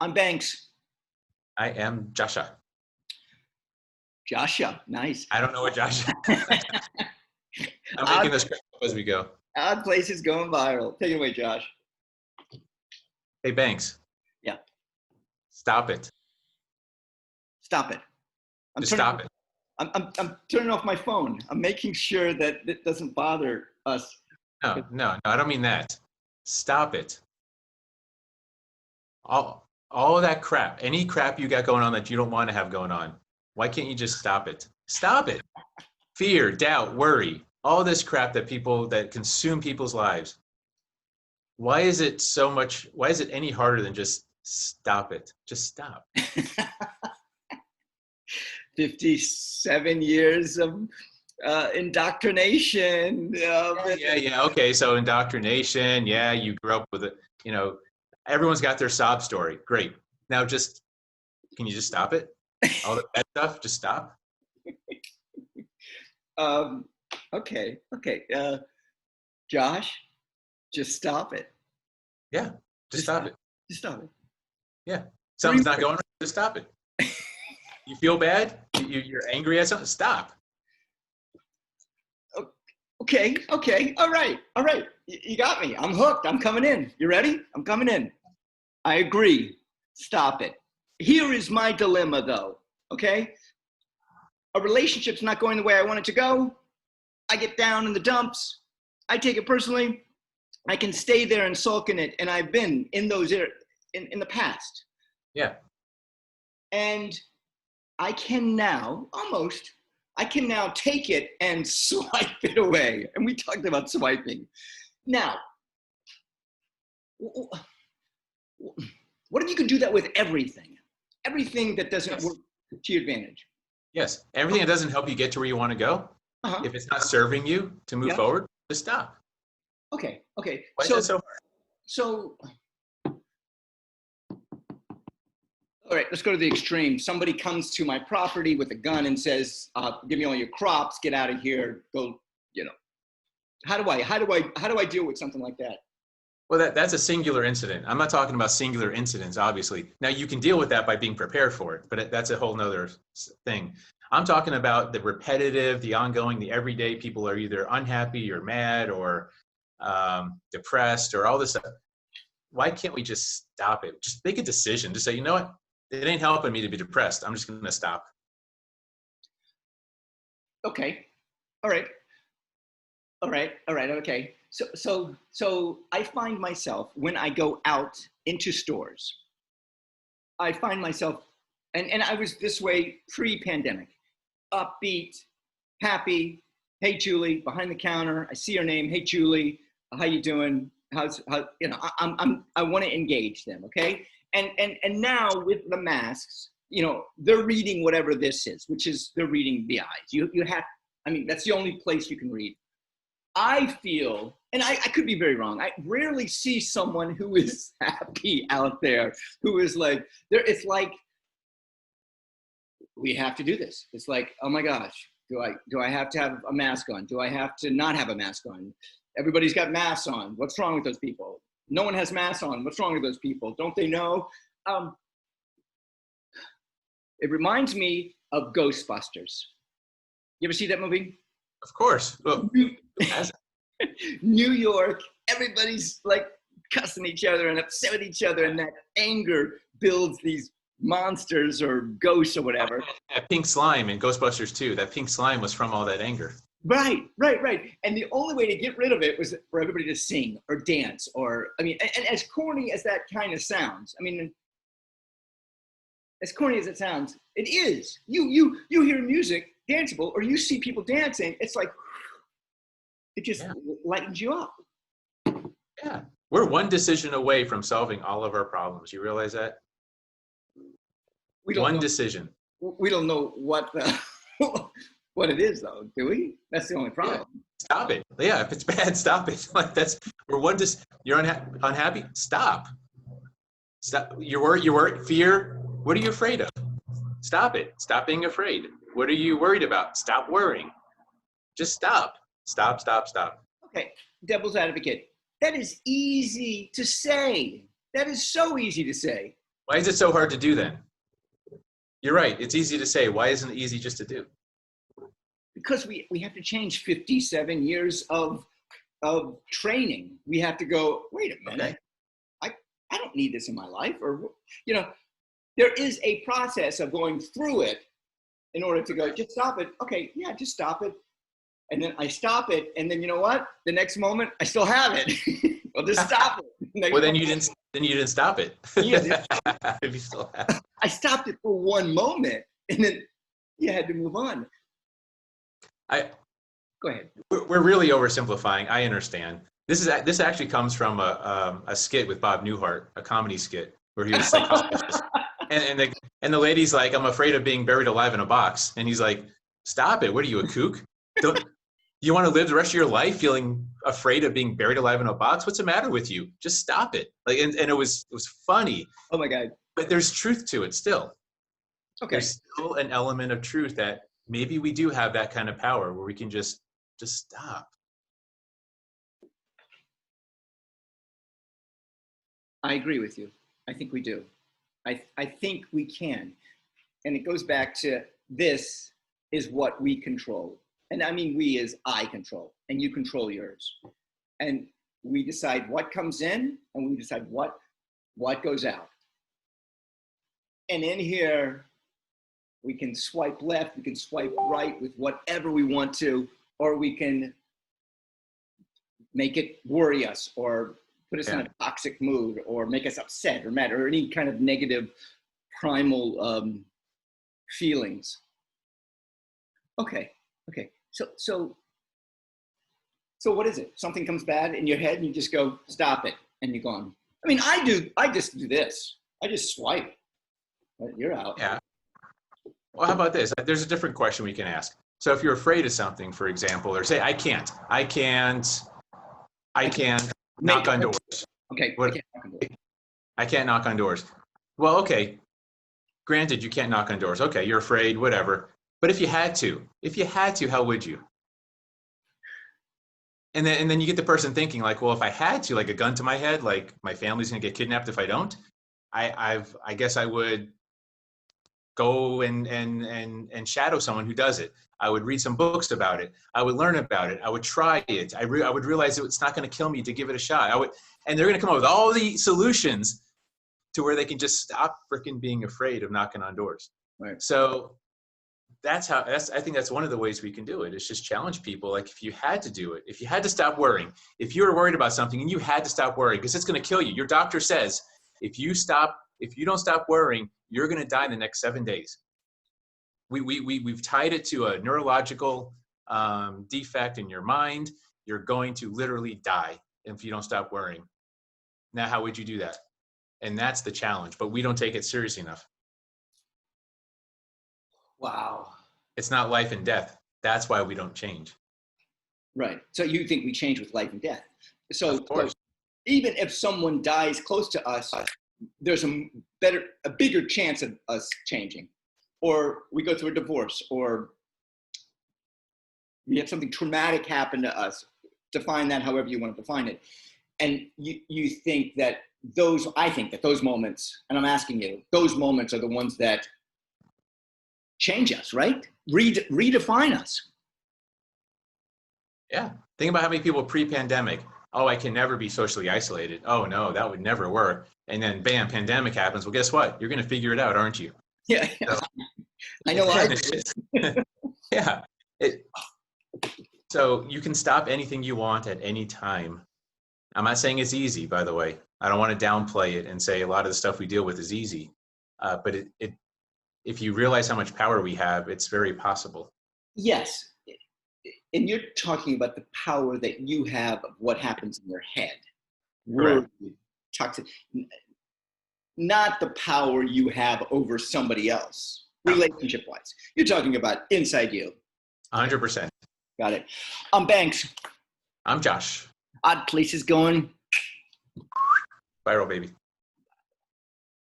I'm Banks. I am Joshua. Joshua, nice. I don't know what Joshua. I'm Odd, making this crap up as we go. odd places going viral. Take it away, Josh. Hey, Banks, Yeah, stop it. stop it. I'm Just turning. stop it. I'm turning off my phone. I'm making sure that it doesn't bother us. No, I don't mean that. Stop it. All of that crap, any crap you got going on that you don't want to have going on, why can't you just stop it? Stop it. Fear, doubt, worry, all this crap that consume people's lives. Why is it any harder than just stop it? Just stop. 57 years of indoctrination. Yeah. Okay, so indoctrination. Yeah, you grew up with it. Everyone's got their sob story. Great. Now can you just stop it? All the bad stuff, just stop. Okay. Josh, just stop it. Yeah, just stop it. Just stop it. Yeah, something's not going right. Just stop it. You feel bad? You're angry at something? Stop. Okay. All right. You got me. I'm hooked. I'm coming in. You ready? I'm coming in. I agree. Stop it. Here is my dilemma, though. Okay? A relationship's not going the way I want it to go. I get down in the dumps. I take it personally. I can stay there and sulk in it. And I've been in those in the past. Yeah. And I can now take it and swipe it away. And we talked about swiping. Now, what if you could do that with everything? Everything that doesn't work to your advantage. Yes. Everything that doesn't help you get to where you want to go, if it's not serving you to move forward, just stop. Okay. Why is that so hard? So, all right, let's go to the extreme. Somebody comes to my property with a gun and says, give me all your crops, get out of here, go, How do I deal with something like that? Well, that's a singular incident. I'm not talking about singular incidents, obviously. Now, you can deal with that by being prepared for it, but that's a whole nother thing. I'm talking about the repetitive, the ongoing, the everyday. People are either unhappy or mad or depressed or all this stuff. Why can't we just stop it? Just make a decision. Just say, you know what? It ain't helping me to be depressed. I'm just going to stop. Okay. All right. Okay. So I find myself when I go out into stores, I find myself, and I was this way pre-pandemic, upbeat, happy. Hey, Julie, behind the counter. I see her name. Hey, Julie, how you doing? I want to engage them. Okay. And now with the masks, they're reading whatever this is, which is they're reading the eyes. That's the only place you can read. I feel, and I could be very wrong, I rarely see someone who is happy out there, who is like, it's like, we have to do this. It's like, oh my gosh, do I have to have a mask on? Do I have to not have a mask on? Everybody's got masks on. What's wrong with those people? No one has masks on. What's wrong with those people? Don't they know? It reminds me of Ghostbusters. You ever see that movie? Of course. Look, New York, everybody's like cussing each other and upset with each other, and that anger builds these monsters or ghosts or whatever. That pink slime in Ghostbusters 2, that pink slime was from all that anger. Right. And the only way to get rid of it was for everybody to sing or dance and as corny as that kind of sounds, as corny as it sounds, it is. You hear music, danceable, or you see people dancing, it's like, it just lightens you up. Yeah. We're one decision away from solving all of our problems. You realize that? Decision. We don't know what what it is, though, do we? That's the only problem. Yeah. Stop it. Yeah, if it's bad, stop it. You're unhappy? Stop. You're worried. Fear. What are you afraid of? Stop it. Stop being afraid. What are you worried about? Stop worrying. Just stop. Stop. Okay, devil's advocate. That is easy to say. That is so easy to say. Why is it so hard to do then? You're right. It's easy to say. Why isn't it easy just to do? Because we have to change 57 years of training. We have to go, wait a minute, I don't need this in my life. Or, you know, there is a process of going through it in order to go, just stop it. Okay, yeah, just stop it. And then I stop it. And then you know what? The next moment, I still have it. I'll just stop it. Well, then you didn't stop it. Yeah, If you still have. I stopped it for one moment, and then you had to move on. Go ahead. We're really oversimplifying. I understand. This actually comes from a skit with Bob Newhart, a comedy skit where he was a psychologist, and the lady's like, "I'm afraid of being buried alive in a box," and he's like, "Stop it! What are you, a kook? Don't you want to live the rest of your life feeling afraid of being buried alive in a box? What's the matter with you? Just stop it!" Like, and it was funny. Oh my God. But there's truth to it still. Okay. There's still an element of truth that maybe we do have that kind of power where we can just stop. I agree with you. I think we do. I think we can. And it goes back to, this is what we control. And I mean, we as I control, and you control yours. And we decide what comes in, and we decide what goes out. And in here, we can swipe left, we can swipe right with whatever we want to, or we can make it worry us, or put us in a toxic mood, or make us upset or mad, or any kind of negative primal feelings. Okay. So what is it? Something comes bad in your head and you just go, stop it, and you're gone. I mean, I just do this. I just swipe. You're out. Yeah. Well, how about this? There's a different question we can ask. So if you're afraid of something, for example, or say, I can't knock on doors. Okay. I can't knock on doors. Well, okay. Granted, you can't knock on doors. Okay, you're afraid, whatever. But if you had to, how would you? And then you get the person thinking like, well, if I had to, like a gun to my head, like my family's gonna get kidnapped if I don't, I guess I would go and shadow someone who does it. I would read some books about it. I would learn about it. I would try it. I would realize that it's not going to kill me to give it a shot. And they're going to come up with all the solutions to where they can just stop freaking being afraid of knocking on doors. Right. So I think that's one of the ways we can do it. Is just challenge people. Like, if you had to do it, if you had to stop worrying, if you were worried about something and you had to stop worrying because it's going to kill you. Your doctor says, if you don't stop worrying, you're going to die in the next 7 days. We've tied it to a neurological defect in your mind. You're going to literally die if you don't stop worrying. Now, how would you do that? And that's the challenge, but we don't take it seriously enough. Wow. It's not life and death. That's why we don't change. Right. So you think we change with life and death. So, of course. So even if someone dies close to us, there's a bigger chance of us changing. Or we go through a divorce, or we have something traumatic happen to us. Define that however you want to define it. And you think that I think that those moments, and I'm asking you, those moments are the ones that change us, right? Redefine us. Yeah. Think about how many people pre-pandemic, oh, I can never be socially isolated. Oh no, that would never work. And then bam, pandemic happens. Well, guess what? You're going to figure it out, aren't you? Yeah. So, I know. Yeah. So you can stop anything you want at any time. I'm not saying it's easy, by the way. I don't want to downplay it and say a lot of the stuff we deal with is easy. But if you realize how much power we have, it's very possible. Yes. And you're talking about the power that you have of what happens in your head. Correct. Toxic. Not the power you have over somebody else, relationship-wise. You're talking about inside you. 100%. Got it. I'm Banks. I'm Josh. Odd Places going. Viral, baby.